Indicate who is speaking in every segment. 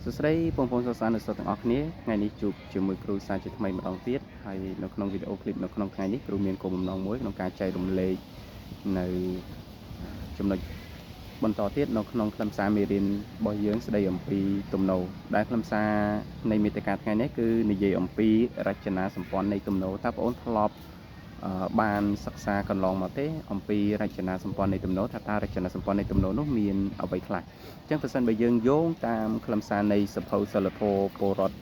Speaker 1: សួស្តីបងប្អូនសិស្សនិស្សិតទាំងអស់គ្នាថ្ងៃនេះជួបជាមួយគ្រូសាស្ត្រជាថ្មីម្ដងទៀតហើយនៅក្នុងវីដេអូឃ្លីបនៅក្នុងថ្ងៃនេះគ្រូមានគោលបំណងមួយក្នុងការចែករំលែកនៅចំណុចបន្តទៀតនៅក្នុងខ្លឹមសារមេរៀនរបស់យើងស្ដីអំពីទំនោរដែលខ្លឹមសារនៃមាតិកាថ្ងៃនេះគឺនិយាយអំពីរចនាសម្ព័ន្ធនៃទំនោរតើបងប្អូនធ្លាប់បានសិក្សាកន្លងមកទេអំពីរចនាសម្ព័ន្ធនៃទំនោរថាតើរចនាសម្ព័ន្ធនៃទំនោរនោះមានអ្វីខ្លះអញ្ចឹងប្រសិនបើយើងយោងតាមខ្លឹមសារនៃសភៅសិលធម៌ពលរដ្ឋ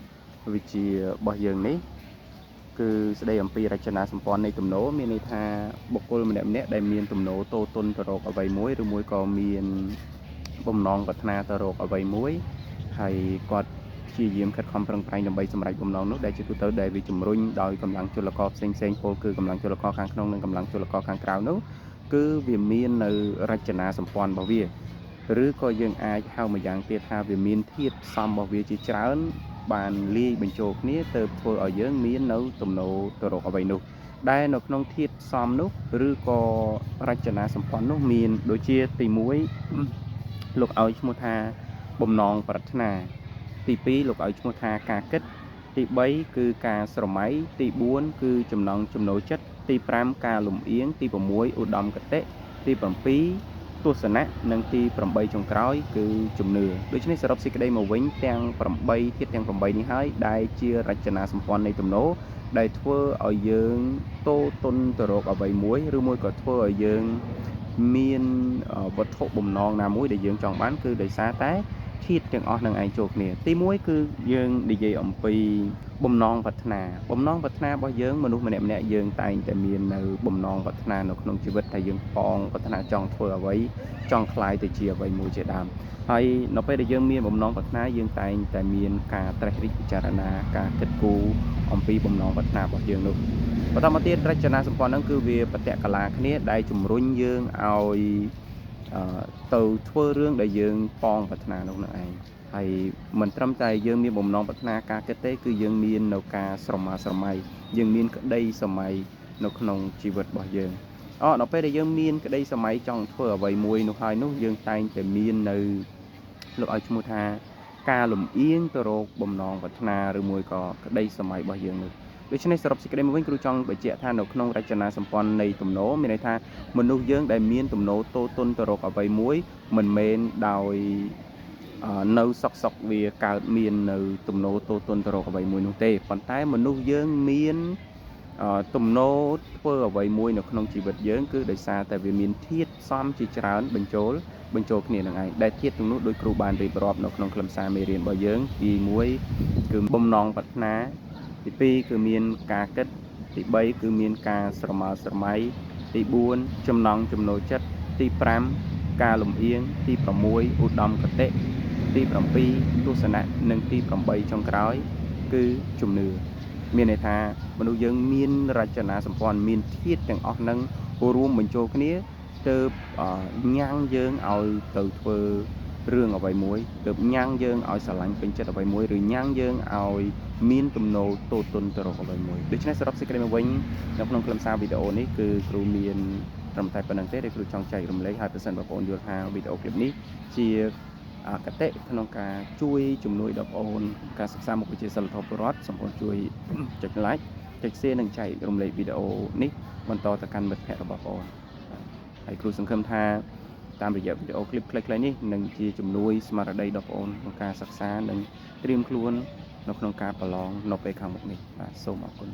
Speaker 1: វិទ្យារបស់យើងនេះគឺស្ដីអំពីរចនាសម្ព័ន្ធនៃទំនោរមានន័យថាបុគ្គលម្នាក់ៗដែលមានទំនោរតូទុនទៅរកអ្វីមួយឬមួយក៏មានបំណងប្រាថ្នាទៅរកអ្វីមួយហើយគាត់ព្យាយាមខិតខំប្រឹងប្រែងដើម្បីសម្រេចបំណងនោះដែលជាទូទៅដែលវាជំរុញដោយកម្លាំងជលករផ្សេងៗពលគឺកម្លាំងជលករខាងក្នុងនិងកម្លាំងជលករខាងក្រៅនោះគឺវាមាននៅរចនាសម្ព័ន្ធរបស់វាឬក៏យើងអាចហៅម្យ៉ាងទៀតថាវាមានធាតុផ្សំរបស់វាជាច្រើនបានលាយបញ្ចូលគ្នាទៅធ្វើឲ្យយើងមាននៅទំនោរទៅរកអ្វីនោះដែលនៅក្នុងធាតុផ្សំនោះឬក៏រចនាសម្ព័ន្ធនោះមានដូចជាទី1លោកឲ្យឈ្មោះថាបំណងប្រាថ្នាទី2លោកឲ្យឈ្មោះថាការគិតទី3គឺការស្រមៃទី4គឺចំណង់ចំណូលចិត្តទី5ការលំអៀងទី6ឧត្តមគតិទី7ទស្សនៈនិងទី8ចុងក្រោយគឺជំនឿដូច្នេះសរុបសេចក្តីមកវិញទាំង8ធាតុទាំង8នេះហើយដែលជារចនាសម្ព័ន្ធនៃទំនោរដែលធ្វើឲ្យយើងតូទុនទៅរកអ្វីមួយឬមួយក៏ធ្វើឲ្យយើងមានវត្ថុបំណងណាមួយដែលយើងចង់បានគឺដោយសារតែធាតុទាំងអស់នឹងឯងចូលគ្នាទី1គឺយើងនិយាយអំពីបំណងប្រាថ្នារបស់យើងមនុស្សម្នាក់ៗយើងតែងតែមាននៅបំណងប្រាថ្នានៅក្នុងជីវិតថាយើងបងប្រាថ្នាចង់ធ្វើអ្វីចង់ក្លាយទៅជាអ្វីមួយជាដើមហើយនៅពេលដែលយើងមានបំណងប្រាថ្នាយើងតែងតែមានការត្រេះរិះពិចារណាការគិតគូរអំពីបំណងប្រាថ្នារបស់យើងនោះបន្តមកទៀតរចនាសម្ព័ន្ធហ្នឹងគឺវាបតិកលាគ្នាដែលជំរុញយើងឲ្យទៅធ្វើរឿងដែលយើងបងប្រាថ្នានោះនឹងឯងហើយមិនត្រឹមតែយើងមានបំណងប្រាថ្នាការគិតទេគឺយើងមាននៅការស្រមើស្រមៃយើងមានក្តីសម័យនៅក្នុងជីវិតរបស់យើងដល់ពេលដែលយើងមានក្តីសម័យចង់ធ្វើអ្វីមួយនោះហើយនោះយើងតែងតែមាននៅលោកឲ្យឈ្មោះថាការលំអៀងទៅរកបំណងប្រាថ្នាឬមួយក៏ក្តីសម័យរបស់យើងនោះដូច្នេះសរុបសេចក្តីមកវិញគ្រូចង់បញ្ជាក់ថានៅក្នុងរចនាសម្ព័ន្ធនៃទំនោរមានន័យថាមនុស្សយើងដែលមានទំនោរតូទុនទៅរកអ្វីមួយមិនមែនដោយនៅសុកវាកើតមាននៅទំនោរតូទុនទៅរកអ្វីមួយនោះទេប៉ុន្តែមនុស្សយើងមានទំនោរធ្វើអ្វីមួយនៅក្នុងជីវិតយើងគឺដោយសារតែវាមានធាតុផ្សំជាច្រើនបញ្ចូលគ្នានឹងឯងដែលធាតុទាំងនោះដោយគ្រូបានរៀបរាប់នៅក្នុងខ្លឹមសារមេរៀនរបស់យើងទី1គឺបំណងប្រាថ្នាទី2គឺមានការគិតទី3គឺមានការស្រមើស្រមៃទី4ចំណង់ចំណូលចិត្តទី5ការលំអៀងទី6ឧត្តមគតិទី7ទស្សនៈនិងទី8ចុងក្រោយគឺជំនឿមានន័យថាមនុស្សយើងមានរចនាសម្ព័ន្ធមានធាតុទាំងអស់ហ្នឹងរួមបញ្ចូលគ្នាទើបញ៉ាំងយើងឲ្យទៅធ្វើរឿងអ្វីមួយទើបញ៉ាំងយើងឲ្យស្រឡាញ់ពេញចិត្តអ្វីមួយឬញ៉ាំងយើងឲ្យមានទំនោរតូទុនទៅរកអ្វីមួយដូច្នេះសរុបសេចក្តីមកវិញនៅក្នុងខ្លឹមសារវីដេអូនេះគឺគ្រូមានត្រឹមតែប៉ុណ្្នឹងទេដែលគ្រូចង់ចែករំលែកហើយប្រសិនបងប្អូនយល់ថាវីដេអូឃ្លីបនេះជាកតិក្នុងការជួយជំនួយដល់បងប្អូនការសិក្សាមុខវិជ្ជាសិលធម៌ពលរដ្ឋសូមបងប្អូនជួយចុច like ចុច share និងចែករំលែកវីដេអូនេះបន្តទៅកាន់មិត្តភ័ក្តិរបស់បងប្អូនហើយគ្រូសង្ឃឹមថាតាមរយៈវីដេអូឃ្លីបខ្លីៗនេះនឹងជាជំនួយស្មារតីដល់បងប្អូនក្នុងការសិក្សានិងត្រៀមខ្លួននៅក្នុងការប្រឡងនៅពេលខាងមុខនេះបាទសូមអរគុណ